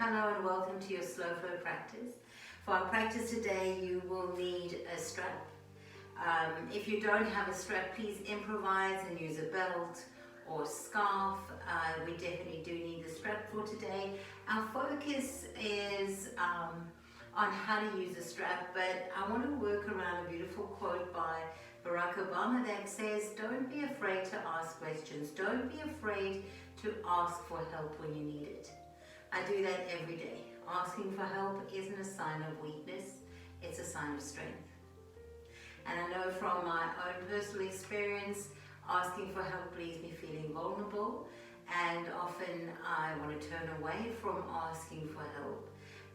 Hello and welcome to your slow flow practice. For our practice today, you will need a strap. If you don't have a strap, please improvise and use a belt or scarf. We definitely do need the strap for today. Our focus is on how to use a strap, but I want to work around a beautiful quote by Barack Obama that says, don't be afraid to ask questions. Don't be afraid to ask for help when you need it. I do that every day. Asking for help isn't a sign of weakness, it's a sign of strength. And I know from my own personal experience, asking for help leaves me feeling vulnerable, and often I want to turn away from asking for help.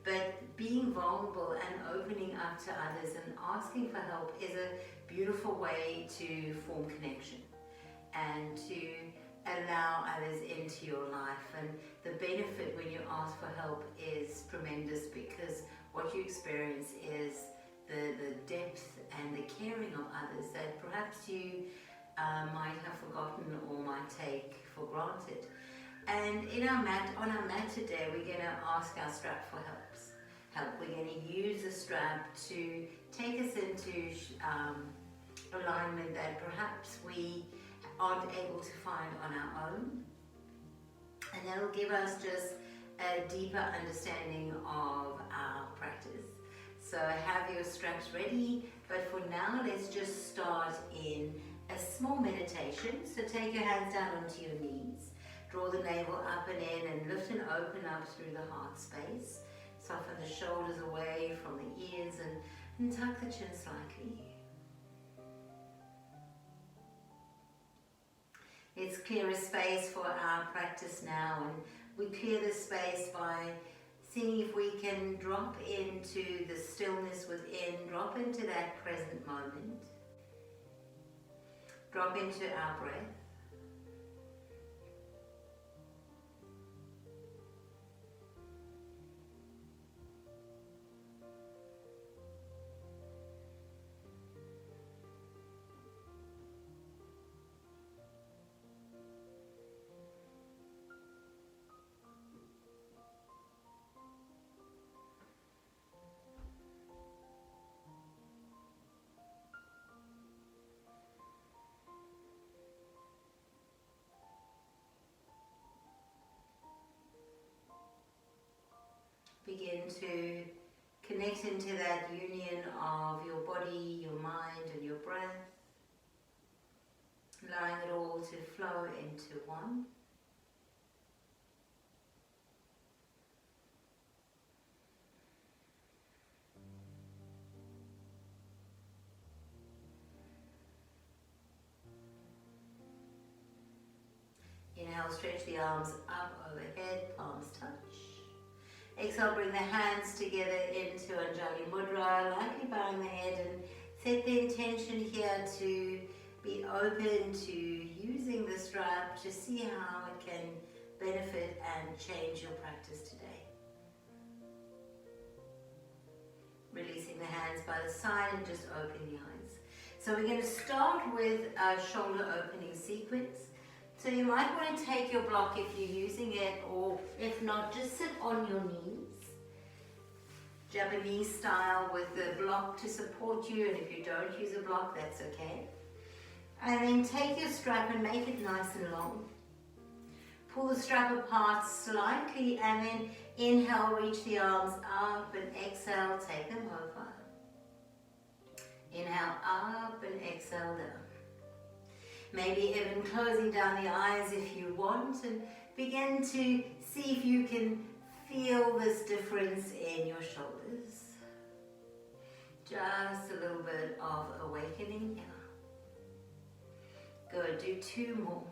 But being vulnerable and opening up to others and asking for help is a beautiful way to form connection and to allow others into your life. And the benefit when you ask for help is tremendous, because what you experience is the depth and the caring of others that perhaps you might have forgotten or might take for granted. And on our mat today, we're going to ask our strap for help. We're going to use the strap to take us into alignment that perhaps we aren't able to find on our own. And that'll give us just a deeper understanding of our practice. So have your straps ready, but for now, let's just start in a small meditation. So take your hands down onto your knees. Draw the navel up and in and lift and open up through the heart space. Soften the shoulders away from the ears and tuck the chin slightly. Let's clear a space for our practice now, and we clear the space by seeing if we can drop into the stillness within, drop into that present moment. Drop into our breath. Begin to connect into that union of your body, your mind and your breath, allowing it all to flow into one. Inhale, stretch the arms up overhead, palms touch. Exhale, bring the hands together into Anjali Mudra, lightly bowing the head, and set the intention here to be open to using the strap to see how it can benefit and change your practice today. Releasing the hands by the side and just open the eyes. So we're going to start with a shoulder opening sequence. So you might want to take your block if you're using it, or if not, just sit on your knees. Japanese style with the block to support you, and if you don't use a block, that's okay. And then take your strap and make it nice and long. Pull the strap apart slightly, and then inhale, reach the arms up, and exhale, take them over. Inhale up and exhale down. Maybe even closing down the eyes if you want, and begin to see if you can feel this difference in your shoulders. Just a little bit of awakening here. Good, do 2 more.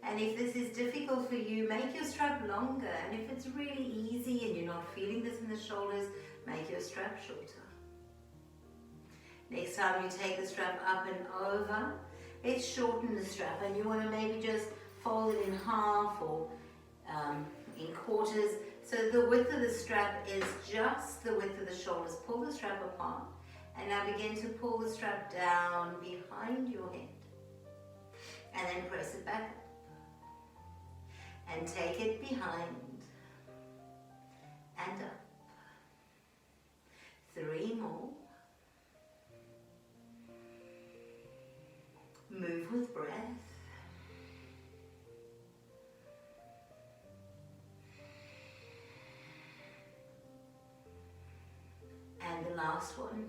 And if this is difficult for you, make your strap longer. And if it's really easy and you're not feeling this in the shoulders, make your strap shorter. Next time you take the strap up and over, let's shorten the strap, and you want to maybe just fold it in half or in quarters. So the width of the strap is just the width of the shoulders. Pull the strap apart, and now begin to pull the strap down behind your head. And then press it back up. And take it behind. and up. 3 more. Move with breath. And the last one.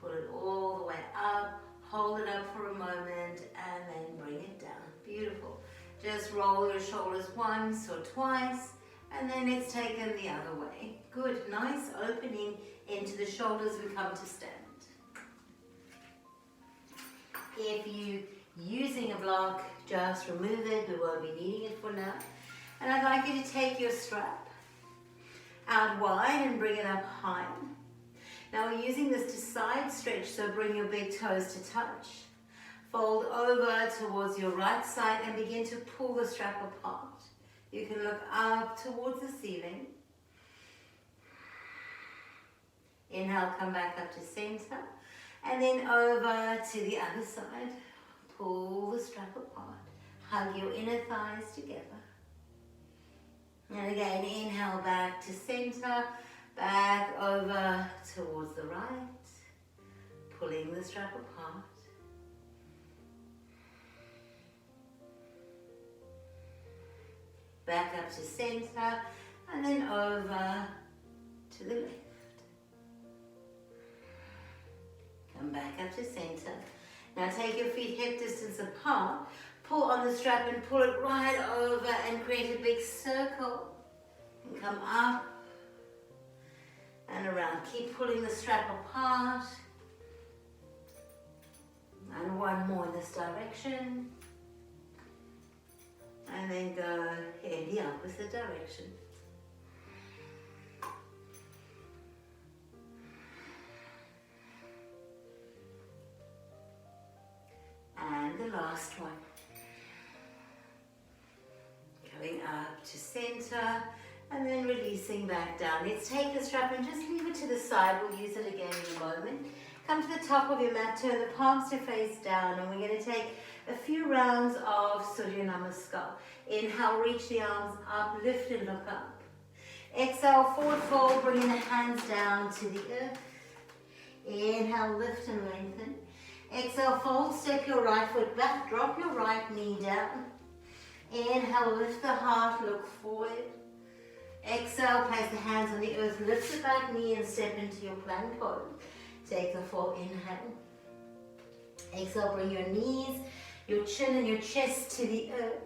Pull it all the way up, hold it up for a moment, and then bring it down. Beautiful. Just roll your shoulders once or twice, and then it's taken the other way. Good, nice opening into the shoulders. We come to stand. If you're using a block, just remove it. We won't be needing it for now. And I'd like you to take your strap out wide and bring it up high. Now we're using this to side stretch, so bring your big toes to touch. Fold over towards your right side and begin to pull the strap apart. You can look up towards the ceiling. Inhale, come back up to center. And then over to the other side. Pull the strap apart. Hug your inner thighs together. And again, inhale back to center. Back over towards the right. Pulling the strap apart. Back up to center, and then over to the left. Come back up to center. Now take your feet hip distance apart. Pull on the strap and pull it right over and create a big circle. And come up and around. Keep pulling the strap apart. And one more in this direction. And then go in the opposite direction. And the last one. Going up to center and then releasing back down. Let's take the strap and just leave it to the side. We'll use it again in a moment. Come to the top of your mat, turn the palms to face down, and we're going to take a few rounds of Surya Namaskar. Inhale, reach the arms up, lift and look up. Exhale, forward fold, bringing the hands down to the earth. Inhale, lift and lengthen. Exhale, fold, step your right foot back, drop your right knee down. Inhale, lift the heart, look forward. Exhale, place the hands on the earth, lift the back knee and step into your plank pose. Take a full inhale. Exhale, bring your knees, your chin and your chest to the earth.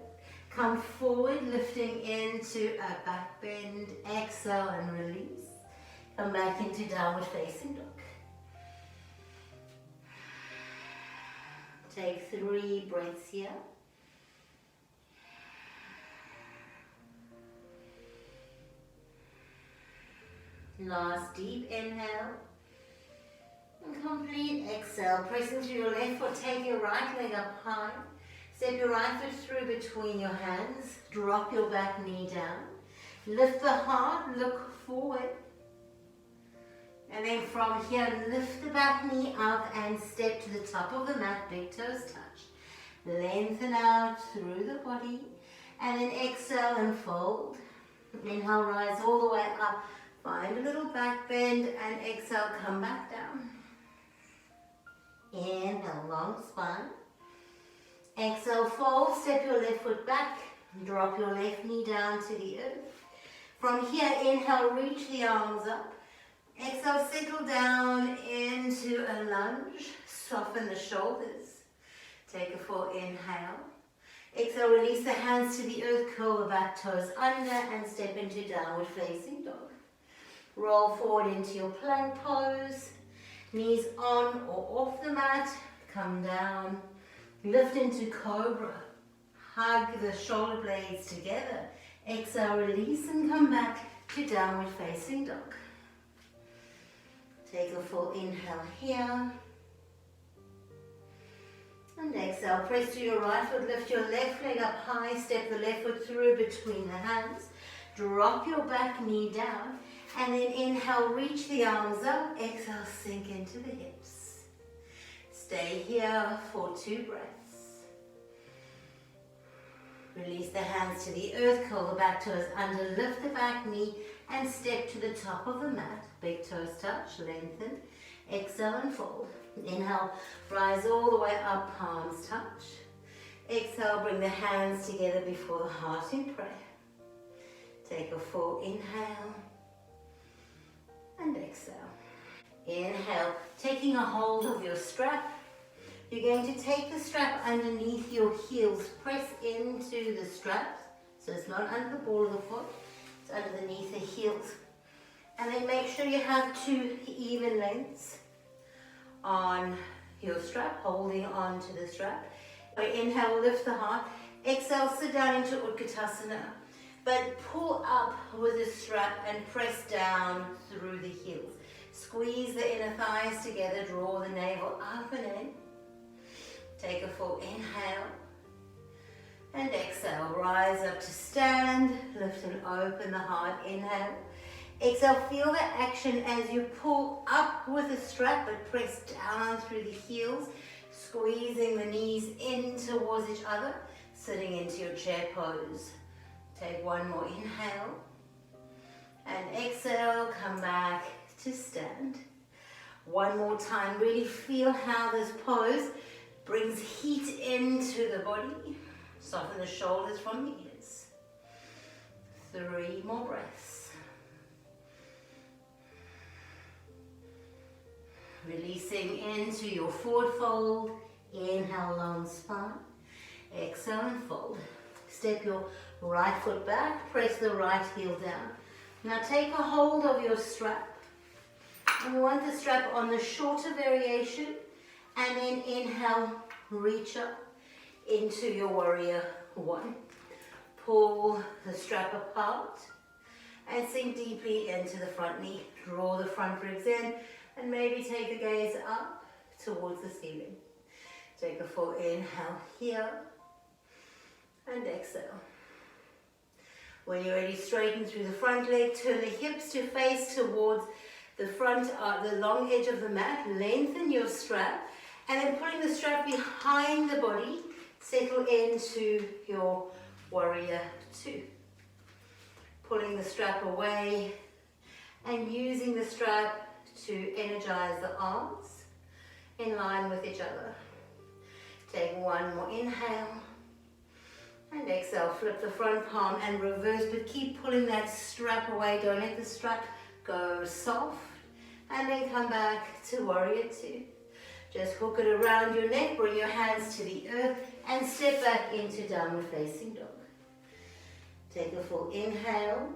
Come forward, lifting into a back bend. Exhale and release. Come back into downward facing dog. Take 3 breaths here. Last deep inhale. And complete exhale. Pressing through your left foot, take your right leg up high. Step your right foot through between your hands. Drop your back knee down. Lift the heart, look forward. And then from here, lift the back knee up and step to the top of the mat, big toes touch. Lengthen out through the body. And then exhale and fold. Inhale, rise all the way up. Find a little back bend and exhale, come back down. Inhale, long spine. Exhale, fold, step your left foot back. Drop your left knee down to the earth. From here, inhale, reach the arms up. Exhale, settle down into a lunge. Soften the shoulders. Take a full inhale. Exhale, release the hands to the earth, curl the back toes under and step into downward facing dog. Roll forward into your plank pose. Knees on or off the mat. Come down. Lift into cobra. Hug the shoulder blades together. Exhale, release and come back to downward facing dog. Take a full inhale here. And exhale, press to your right foot, lift your left leg up high, step the left foot through between the hands. Drop your back knee down. And then inhale, reach the arms up. Exhale, sink into the hips. Stay here for 2 breaths. Release the hands to the earth, curl the back toes under, lift the back knee and step to the top of the mat. Big toes touch, lengthen. Exhale and fold. Inhale, rise all the way up, palms touch. Exhale, bring the hands together before the heart in prayer. Take a full inhale and exhale. Inhale, taking a hold of your strap. You're going to take the strap underneath your heels. Press into the straps, so it's not under the ball of the foot, it's underneath the heels. And then make sure you have 2 even lengths on your strap, holding on to the strap. Inhale, lift the heart. Exhale, sit down into Utkatasana. But pull up with the strap and press down through the heels. Squeeze the inner thighs together, draw the navel up and in. Take a full inhale and exhale. Rise up to stand, lift and open the heart. Inhale. Exhale, feel the action as you pull up with the strap but press down through the heels, squeezing the knees in towards each other, sitting into your chair pose. Take one more inhale and exhale, come back to stand. One more time, really feel how this pose brings heat into the body. Soften the shoulders from the ears. 3 more breaths. Releasing into your forward fold. Inhale, long spine. Exhale and fold. Step your right foot back. Press the right heel down. Now take a hold of your strap. And we want the strap on the shorter variation. And then inhale, reach up into your warrior 1. Pull the strap apart and sink deeply into the front knee. Draw the front ribs in and maybe take the gaze up towards the ceiling. Take a full inhale here and exhale. When you're ready, straighten through the front leg, turn the hips to face towards the front, the long edge of the mat. Lengthen your strap and then pulling the strap behind the body, settle into your warrior 2. Pulling the strap away and using the strap to energize the arms in line with each other. Take one more inhale and exhale. Flip the front palm and reverse, but keep pulling that strap away. Don't let the strap go soft. And then come back to warrior 2. Just hook it around your neck, bring your hands to the earth and step back into downward facing dog. Take a full inhale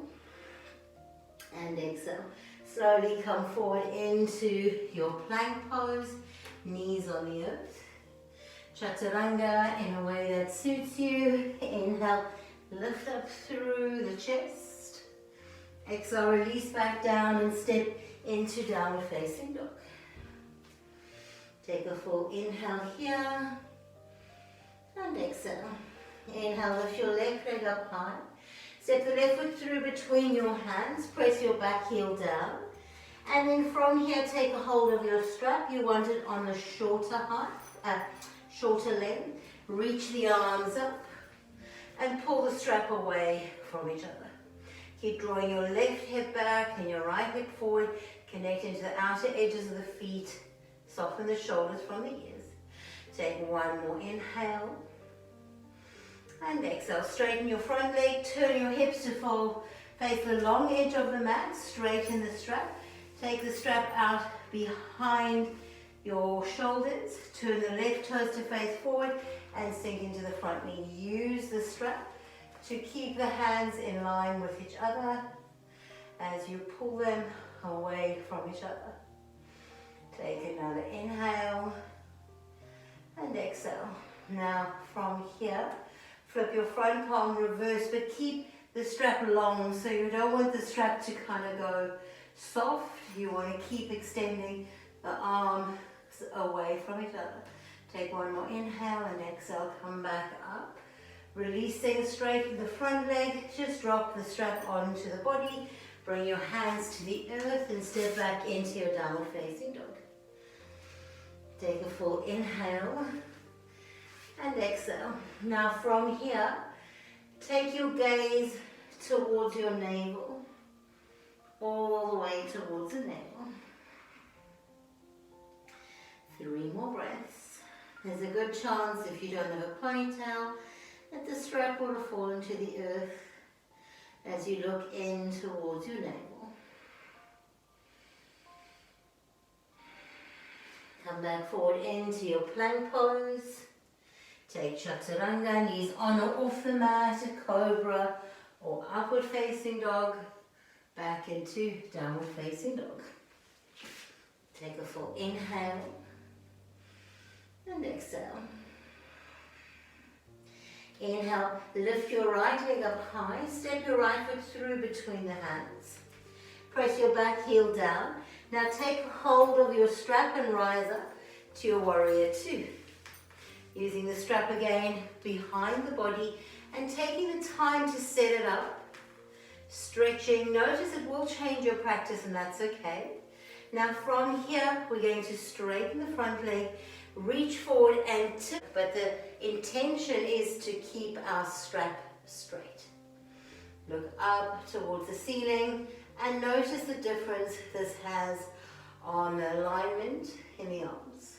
and exhale. Slowly come forward into your plank pose, knees on the earth. Chaturanga in a way that suits you. Inhale, lift up through the chest. Exhale, release back down and step into downward facing dog. Take a full inhale here and exhale. Inhale, lift your left leg up high. Step the left foot through between your hands. Press your back heel down. And then from here, take a hold of your strap. You want it on the shorter shorter length. Reach the arms up and pull the strap away from each other. Keep drawing your left hip back and your right hip forward. Connecting to the outer edges of the feet. Soften the shoulders from the ears. Take one more inhale. And exhale. Straighten your front leg. Turn your hips to fold. Face the long edge of the mat. Straighten the strap. Take the strap out behind your shoulders. Turn the left toes to face forward and sink into the front knee. Use the strap to keep the hands in line with each other as you pull them away from each other. Take another inhale and exhale. Now from here, flip your front palm reverse, but keep the strap long, so you don't want the strap to kind of go soft. You want to keep extending the arms away from each other. Take one more inhale and exhale, come back up. Releasing, straighten the front leg, just drop the strap onto the body. Bring your hands to the earth and step back into your downward facing dog. Take a full inhale and exhale. Now from here, Take your gaze towards your navel, all the way towards the navel. 3 more breaths. There's a good chance, if you don't have a ponytail, that the strap will fall into the earth as you look in towards your navel. Come back forward into your plank pose. Take chaturanga, knees on or off the mat, a cobra or upward facing dog, back into downward facing dog. Take a full inhale and exhale. Inhale, lift your right leg up high, step your right foot through between the hands. Press your back heel down. Now take hold of your strap and rise up to your warrior 2. Using the strap again behind the body and taking the time to set it up. Stretching, notice it will change your practice and that's okay. Now from here, we're going to straighten the front leg, reach forward and tip, but the intention is to keep our strap straight. Look up towards the ceiling and notice the difference this has on the alignment in the arms.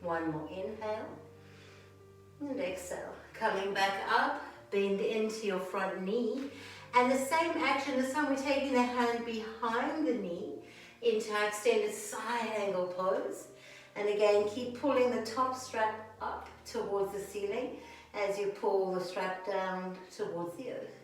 1 more inhale and exhale. Coming back up, bend into your front knee. And the same action, this time we're taking the hand behind the knee into our extended side angle pose. And again, keep pulling the top strap up towards the ceiling as you pull the strap down towards the earth.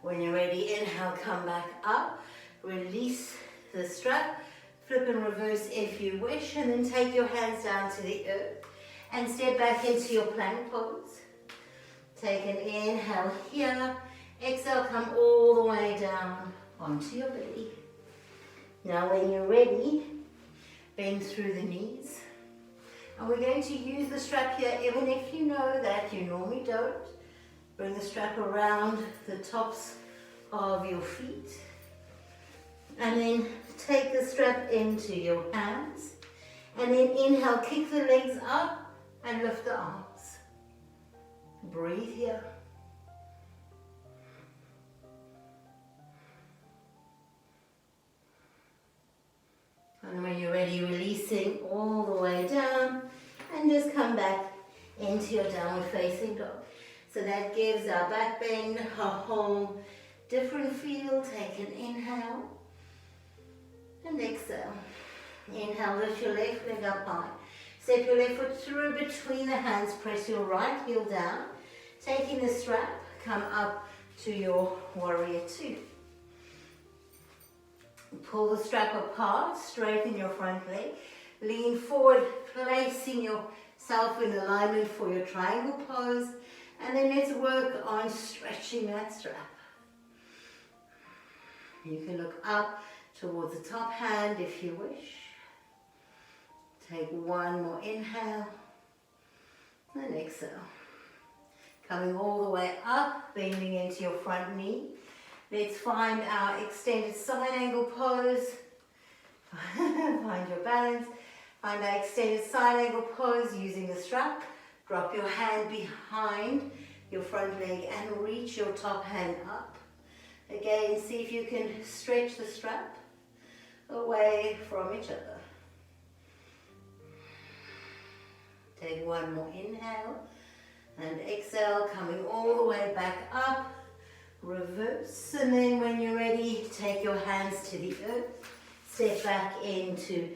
When you're ready, inhale, come back up, release the strap, flip and reverse if you wish, and then take your hands down to the earth and step back into your plank pose. Take an inhale here, exhale, come all the way down onto your belly. Now when you're ready, bend through the knees. And we're going to use the strap here, even if you know that you normally don't. Bring the strap around the tops of your feet. And then take the strap into your hands. And then inhale, kick the legs up and lift the arms. Breathe here. And when you're ready, releasing all the way down and just come back into your downward facing dog. So that gives our back bend a whole different feel. Take an inhale and exhale. Inhale, lift your left leg up high. Step your left foot through between the hands. Press your right heel down. Taking the strap, come up to your warrior 2. Pull the strap apart, straighten your front leg. Lean forward, placing yourself in alignment for your triangle pose. And then let's work on stretching that strap. You can look up towards the top hand if you wish. Take 1 more inhale and exhale. Coming all the way up, bending into your front knee. Let's find our extended side angle pose. Find your balance. Find our extended side angle pose using the strap. Drop your hand behind your front leg and reach your top hand up. Again, see if you can stretch the strap away from each other. Take 1 more inhale and exhale, coming all the way back up. Reverse, and then when you're ready, take your hands to the earth. Step back into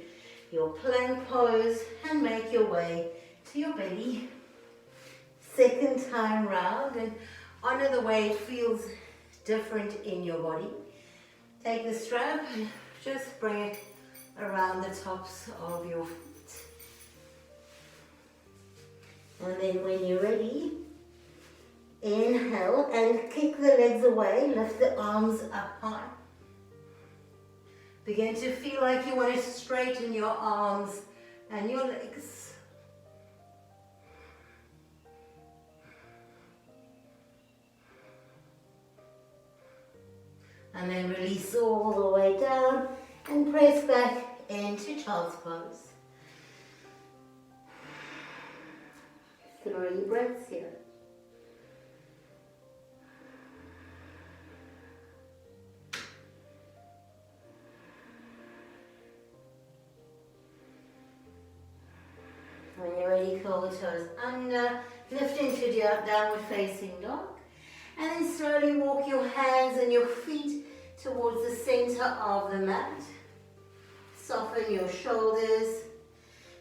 your plank pose and make your way to your belly. Second time round, and honor the way it feels different in your body. Take the strap and just bring it around the tops of your feet. And then when you're ready, inhale and kick the legs away, lift the arms up high. Begin to feel like you want to straighten your arms and your legs. And then release all the way down and press back into child's pose. 3 breaths here. When you're ready, curl the toes under, lift into downward facing dog, and then slowly walk your hands and your feet towards the center of the mat. Soften your shoulders,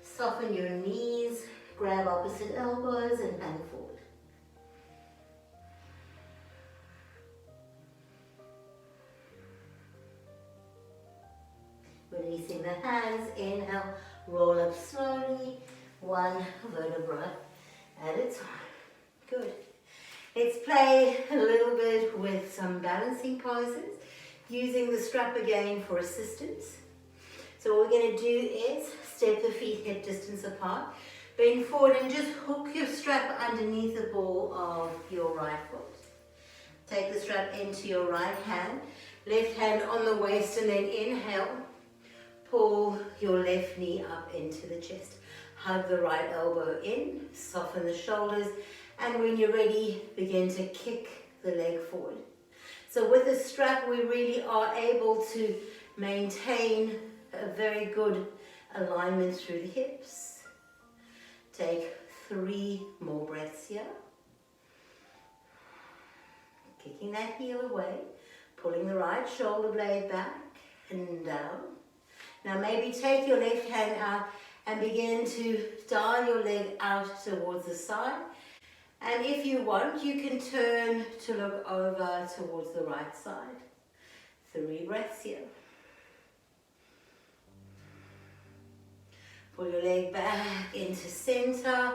soften your knees, grab opposite elbows and hang forward. Releasing the hands, inhale, roll up slowly, 1 vertebra at a time. Good. Let's play a little bit with some balancing poses, using the strap again for assistance. So what we're going to do is step the feet hip distance apart, bend forward and just hook your strap underneath the ball of your right foot. Take the strap into your right hand, left hand on the waist, and then inhale, pull your left knee up into the chest. Hug the right elbow in, soften the shoulders, and when you're ready, begin to kick the leg forward. So with the strap, we really are able to maintain a very good alignment through the hips. Take 3 more breaths here. Kicking that heel away, pulling the right shoulder blade back and down. Now maybe take your left hand out and begin to dial your leg out towards the side. And if you want, you can turn to look over towards the right side. 3 breaths here. Pull your leg back into center.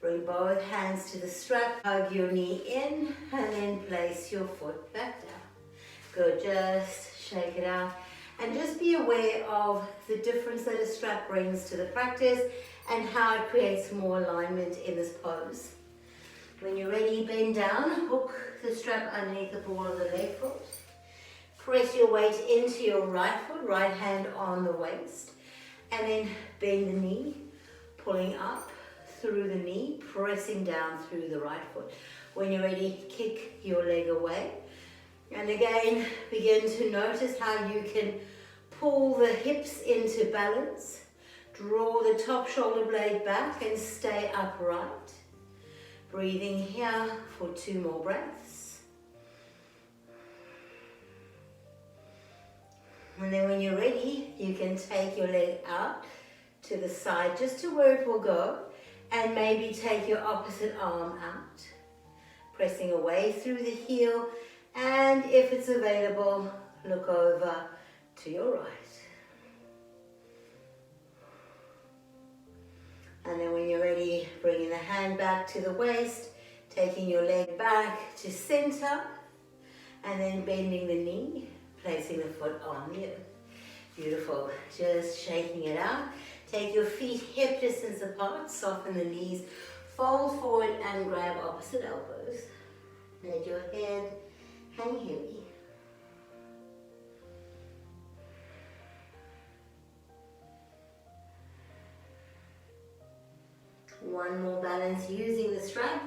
Bring both hands to the strap. Hug your knee in and then place your foot back down. Good, just shake it out. And just be aware of the difference that a strap brings to the practice and how it creates more alignment in this pose. When you're ready, bend down, hook the strap underneath the ball of the left foot. Press your weight into your right foot, right hand on the waist. And then bend the knee, pulling up through the knee, pressing down through the right foot. When you're ready, kick your leg away. And again, begin to notice how you can pull the hips into balance. Draw the top shoulder blade back and stay upright. Breathing here for 2 more breaths. And then when you're ready, you can take your leg out to the side just to where it will go, and maybe take your opposite arm out. Pressing away through the heel, and if it's available, look over to your right. And then when you're ready, bringing the hand back to the waist, taking your leg back to center, and then bending the knee, placing the foot on the earth. Beautiful. Just shaking it out. Take your feet hip distance apart, soften the knees, fold forward and grab opposite elbows. Let your head hang heavy. One more balance using the strap.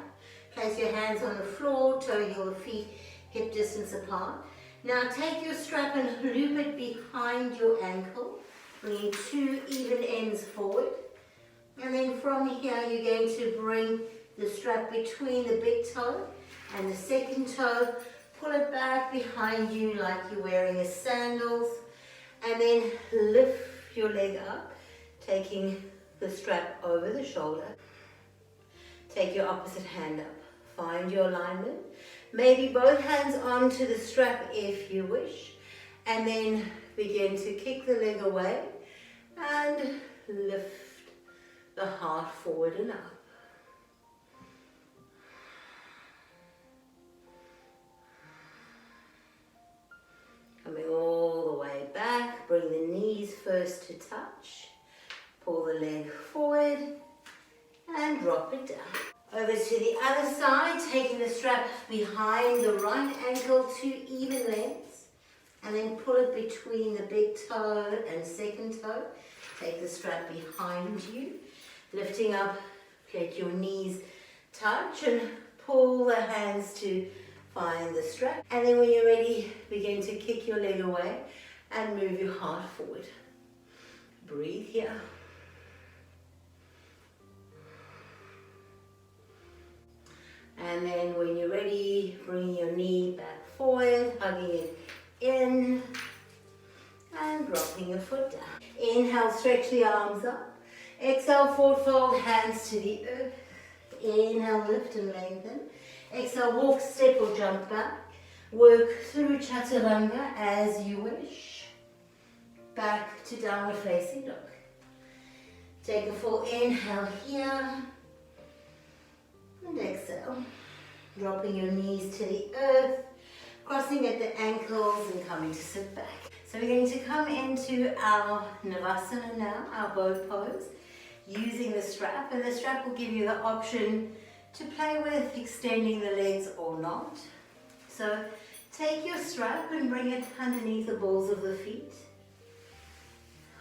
Place your hands on the floor, toe your feet hip distance apart. Now take your strap and loop it behind your ankle, bringing 2 even ends forward. And then from here you're going to bring the strap between the big toe and the second toe. Pull it back behind you like you're wearing a sandals. And then lift your leg up, taking the strap over the shoulder. Take your opposite hand up. Find your alignment. Maybe both hands onto the strap if you wish. And then begin to kick the leg away and lift the heart forward and up. Coming all the way back. Bring the knees first to touch. Pull the leg forward and drop it down. Over to the other side, taking the strap behind the right ankle, 2 even lengths, and then pull it between the big toe and second toe. Take the strap behind you, lifting up, let your knees touch and pull the hands to find the strap. And then when you're ready, begin to kick your leg away and move your heart forward. Breathe here. And then when you're ready, bring your knee back forward, hugging it in and dropping your foot down. Inhale, stretch the arms up. Exhale, forward fold, hands to the earth. Inhale, lift and lengthen. Exhale, walk, step or jump back. Work through chaturanga as you wish. Back to downward facing dog. Take a full inhale here. And exhale. Dropping your knees to the earth. Crossing at the ankles and coming to sit back. So we're going to come into our Navasana now, our boat pose, using the strap. And the strap will give you the option to play with extending the legs or not. So take your strap and bring it underneath the balls of the feet.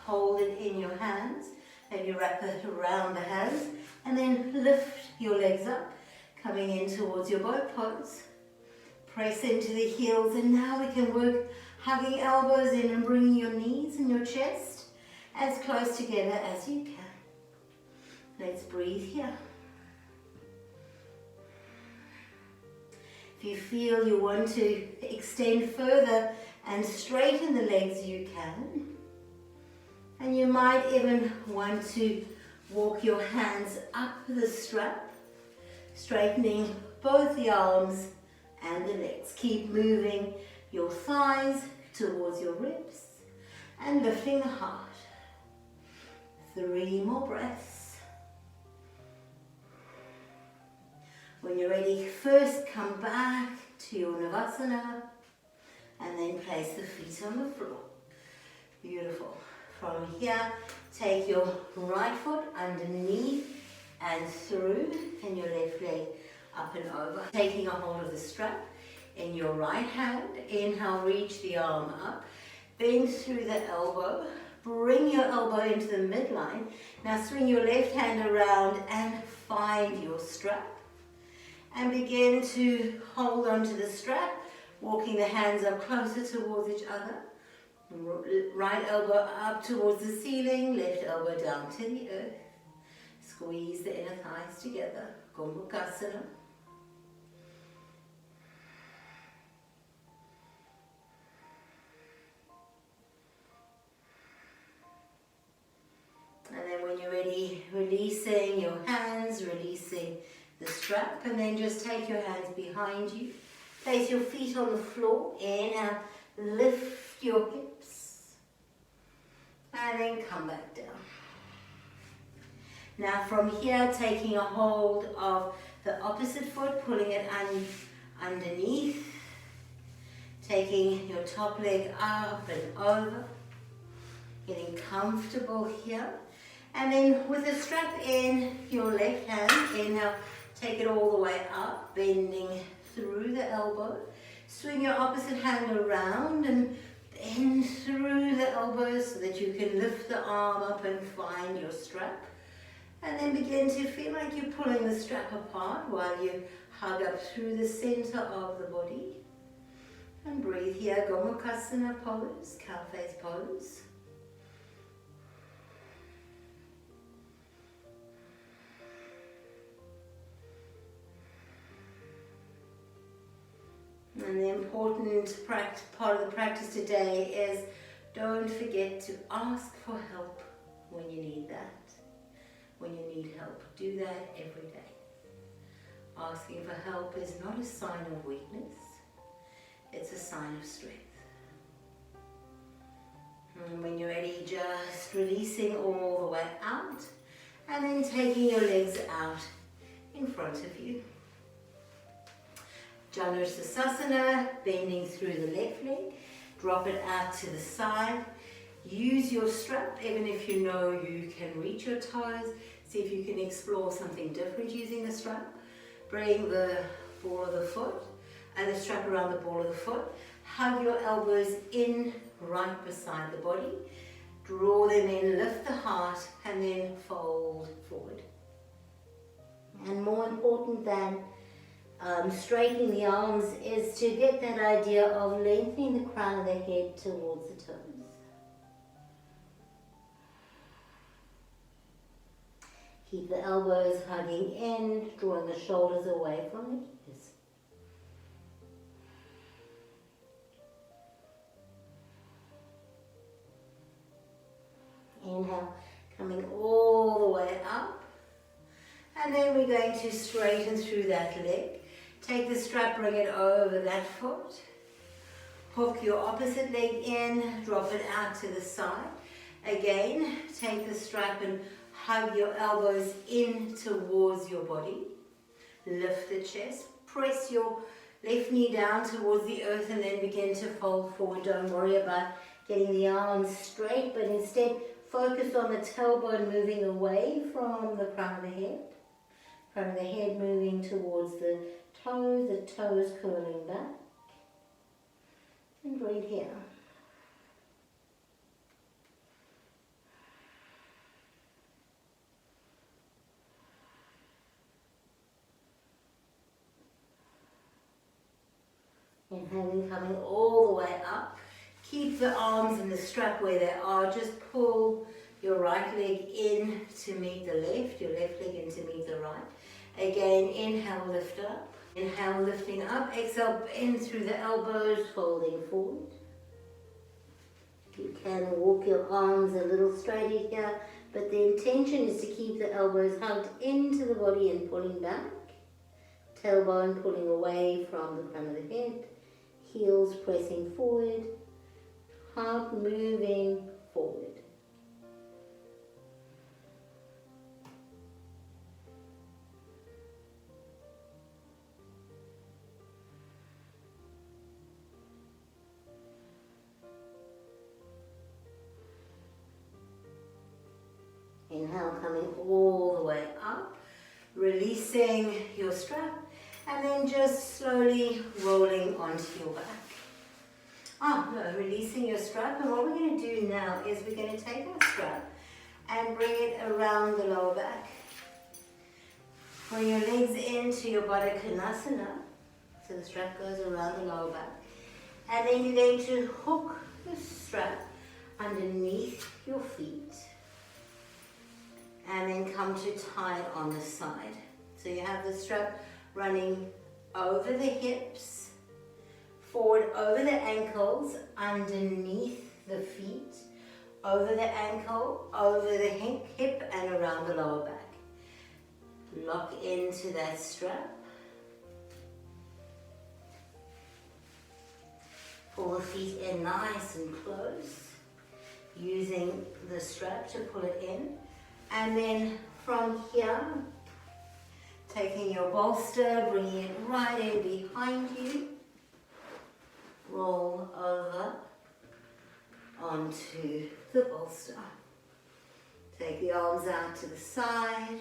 Hold it in your hands. Maybe wrap it around the hands. And then lift your legs up, coming in towards your boat pose. Press into the heels, and now we can work hugging elbows in and bringing your knees and your chest as close together as you can. Let's breathe here. If you feel you want to extend further and straighten the legs, you can. And you might even want to walk your hands up the strap, straightening both the arms and the legs. Keep moving your thighs towards your ribs and lifting the heart. 3 more breaths. When you're ready, first come back to your Navasana and then place the feet on the floor. Beautiful. From here, take your right foot underneath and through, and your left leg up and over. Taking a hold of the strap in your right hand. Inhale, reach the arm up. Bend through the elbow. Bring your elbow into the midline. Now swing your left hand around and find your strap. And begin to hold onto the strap, walking the hands up closer towards each other. Right elbow up towards the ceiling, left elbow down to the earth. Squeeze the inner thighs together. Gomokasana. And then when you're ready, releasing your hands, releasing the strap, and then just take your hands behind you. Place your feet on the floor. Inhale, lift your hips. And then come back down. Now from here, taking a hold of the opposite foot, pulling it underneath. Taking your top leg up and over. Getting comfortable here. And then with the strap in your left hand, inhale, take it all the way up, bending through the elbow. Swing your opposite hand around and bend through the elbow so that you can lift the arm up and find your strap. And then begin to feel like you're pulling the strap apart while you hug up through the center of the body. And breathe here, Gomokasana pose, cow face pose. And the important part of the practice today is don't forget to ask for help when you need that. When you need help, do that every day. Asking for help is not a sign of weakness, it's a sign of strength. And when you're ready, just releasing all the way out and then taking your legs out in front of you. Janusasana, bending through the left leg, drop it out to the side. Use your strap, even if you know you can reach your toes. See if you can explore something different using the strap. Bring the ball of the foot and the strap around the ball of the foot. Hug your elbows in right beside the body. Draw them in, lift the heart, and then fold forward. And more more important than straightening the arms is to get that idea of lengthening the crown of the head towards the toes. Keep the elbows hugging in, drawing the shoulders away from the ears. Inhale, coming all the way up. And then we're going to straighten through that leg. Take the strap, bring it over that foot. Hook your opposite leg in, drop it out to the side. Again, take the strap and hug your elbows in towards your body. Lift the chest. Press your left knee down towards the earth and then begin to fold forward. Don't worry about getting the arms straight, but instead focus on the tailbone moving away from the crown of the head. Crown of the head moving towards the toes curling back. And breathe here. Inhaling, coming all the way up. Keep the arms and the strap where they are. Just pull your right leg in to meet the left, your left leg in to meet the right. Again, inhale, lift up. Inhale, lifting up. Exhale, bend through the elbows, folding forward. You can walk your arms a little straighter here, but the intention is to keep the elbows hugged into the body and pulling back. Tailbone pulling away from the crown of the head. Heels pressing forward. Heart moving forward. Inhale, coming all the way up, releasing your strap, and then just slowly rolling onto your back. Releasing your strap, and what we're going to do now is we're going to take our strap and bring it around the lower back. Bring your legs into your Gomokasana, so the strap goes around the lower back, and then you're going to hook the strap underneath your feet. And then come to tie on the side. So you have the strap running over the hips, forward over the ankles, underneath the feet, over the ankle, over the hip, and around the lower back. Lock into that strap. Pull the feet in nice and close, using the strap to pull it in. And then from here, taking your bolster, bringing it right in behind you, roll over onto the bolster. Take the arms out to the side,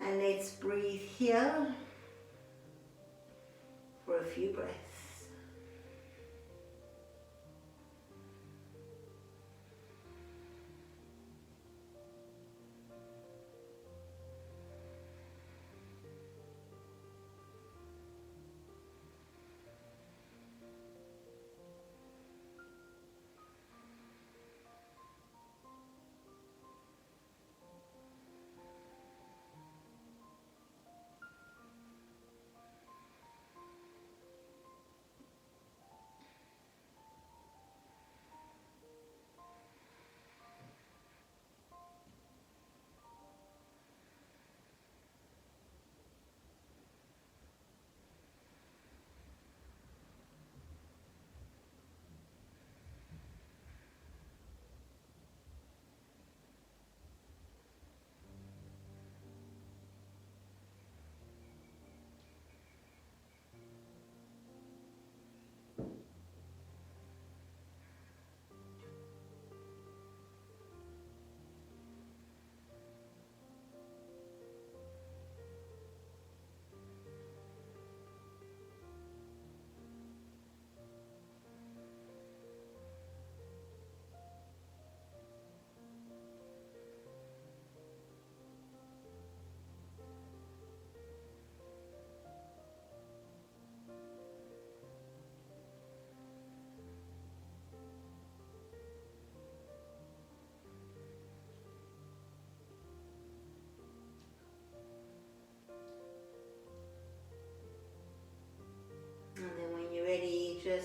and let's breathe here for a few breaths.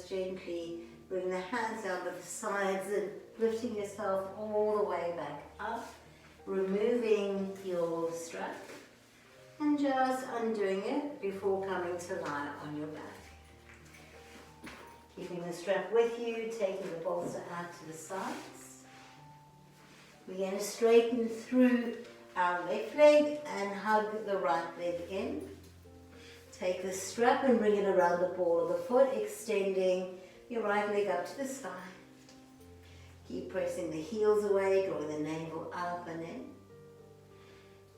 just gently bring the hands down to the sides and lifting yourself all the way back up, removing your strap and just undoing it before coming to lie on your back. Keeping the strap with you, taking the bolster out to the sides. We're going to straighten through our left leg and hug the right leg in. Take the strap and bring it around the ball of the foot, extending your right leg up to the sky. Keep pressing the heels away, drawing the navel up and in.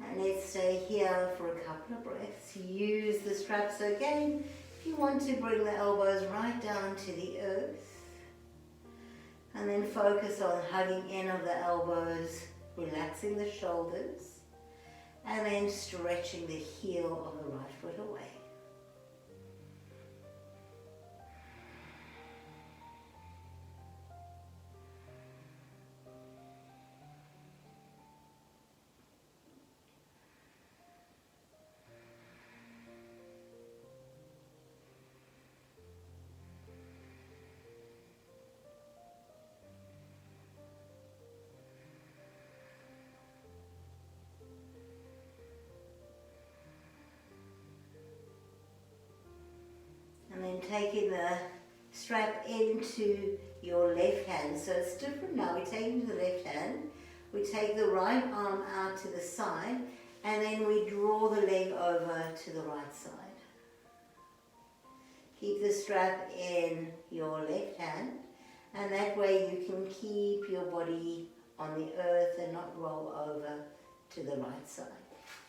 And let's stay here for a couple of breaths. Use the strap. So again, if you want to bring the elbows right down to the earth. And then focus on hugging in of the elbows, relaxing the shoulders. And then stretching the heel of the right foot away. And then taking the strap into your left hand. So it's different now. We take it into the left hand. We take the right arm out to the side. And then we draw the leg over to the right side. Keep the strap in your left hand. And that way you can keep your body on the earth and not roll over to the right side.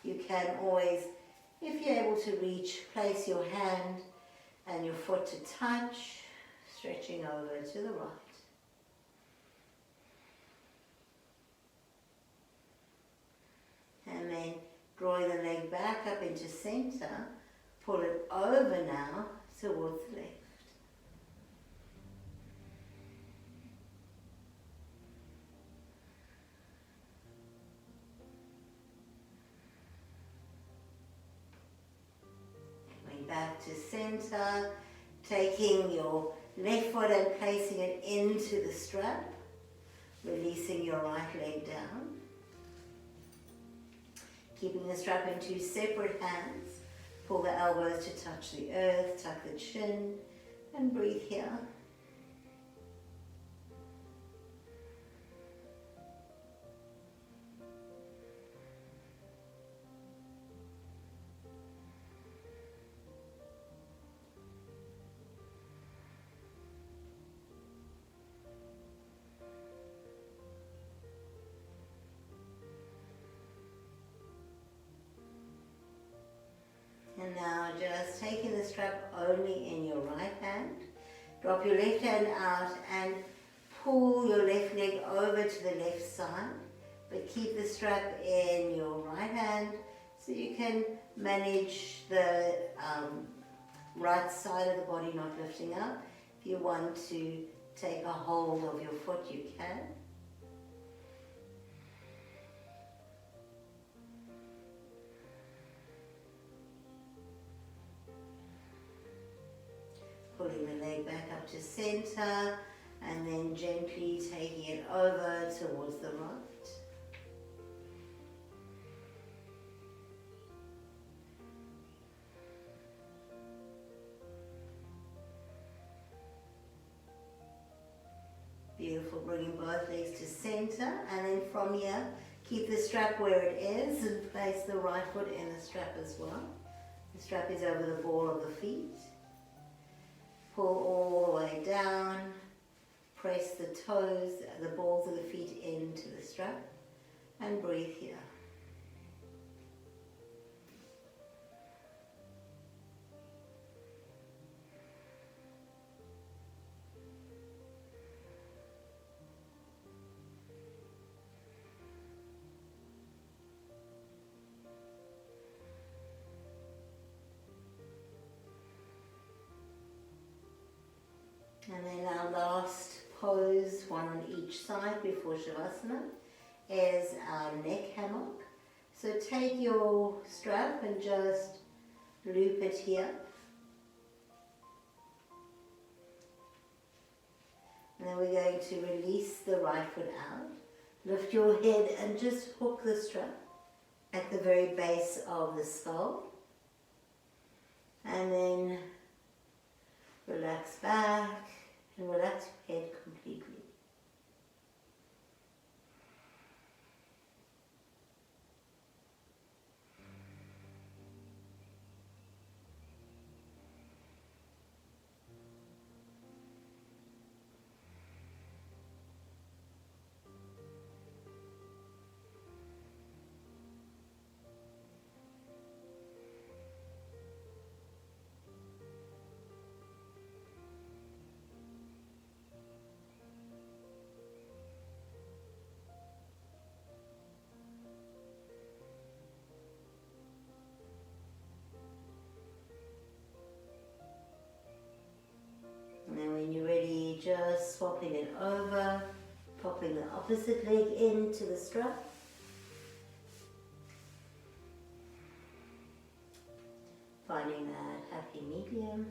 You can always, if you're able to reach, place your hand and your foot to touch, stretching over to the right. And then drawing the leg back up into center, pull it over now towards the left. Back to center, taking your left foot and placing it into the strap, releasing your right leg down. Keeping the strap in two separate hands, pull the elbows to touch the earth, tuck the chin, and breathe here. And now just taking the strap only in your right hand. Drop your left hand out and pull your left leg over to the left side. But keep the strap in your right hand so you can manage the right side of the body not lifting up. If you want to take a hold of your foot, you can. Pulling the leg back up to center and then gently taking it over towards the right. Beautiful, bringing both legs to center, and then from here, keep the strap where it is and place the right foot in the strap as well. The strap is over the ball of the feet. Pull all the way down, press the toes, the balls of the feet into the strap, and breathe here. And then our last pose, one on each side before Shavasana, is our neck hammock. So take your strap and just loop it here. And then we're going to release the right foot out. Lift your head and just hook the strap at the very base of the skull. And then relax back and relax your head completely. And then when you're ready, just swapping it over, popping the opposite leg into the strap. Finding that happy medium.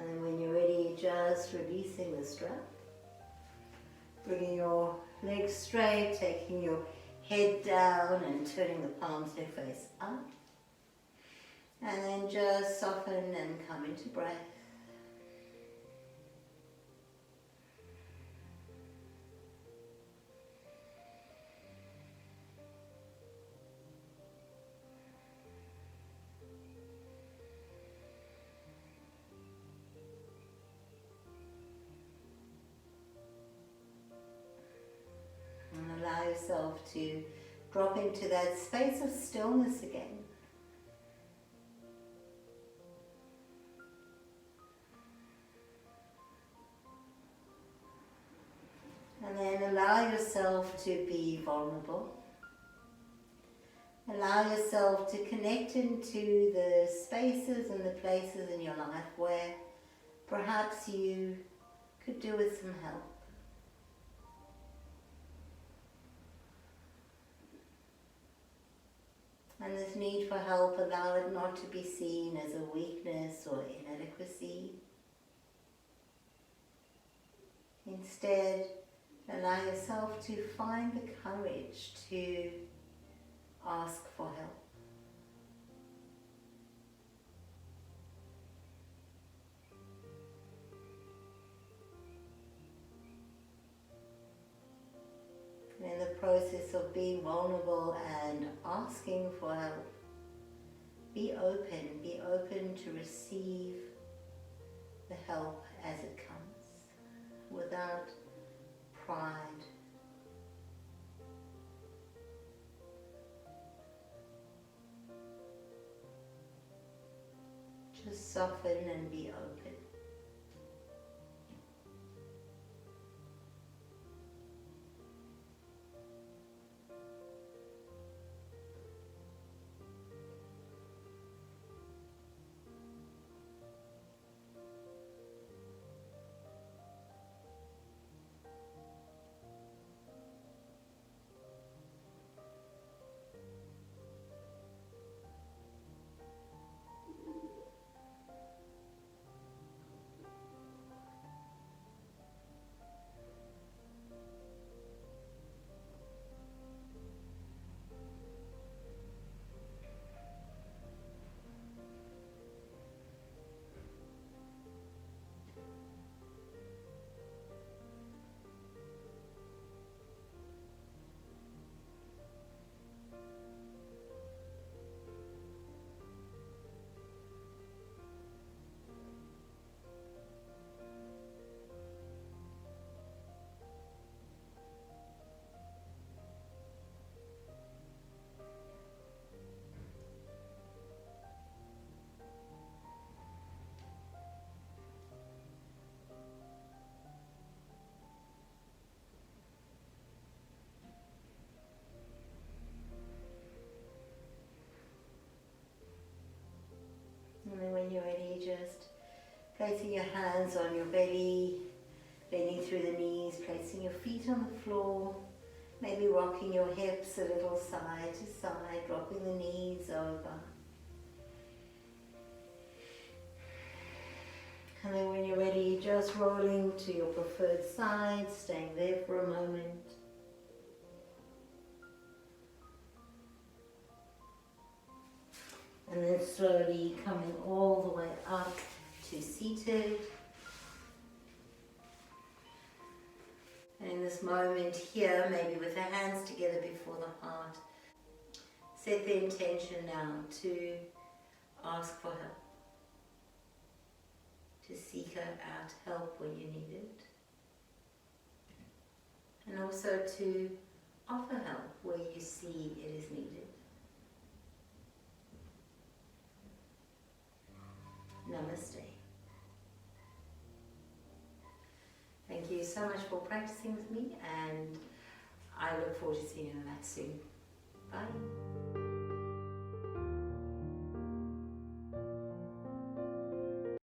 And then when you're ready, just releasing the strap. Bringing your legs straight, taking your head down and turning the palms to face up. And then just soften and come into breath. And allow yourself to drop into that space of stillness again. And then allow yourself to be vulnerable. Allow yourself to connect into the spaces and the places in your life where perhaps you could do with some help. And this need for help, allow it not to be seen as a weakness or inadequacy. Instead, allow yourself to find the courage to ask for help. And in the process of being vulnerable and asking for help, be open to receive the help as it comes, without pride. Just soften and be open. Placing your hands on your belly, bending through the knees, placing your feet on the floor, maybe rocking your hips a little side to side, dropping the knees over. And then when you're ready, just rolling to your preferred side, staying there for a moment. And then slowly coming all the way up to seated. And in this moment here, maybe with the hands together before the heart, set the intention now to ask for help, to seek out help when you need it, and also to offer help where you see it is needed. Namaste. Thank you so much for practicing with me, and I look forward to seeing you on that soon. Bye.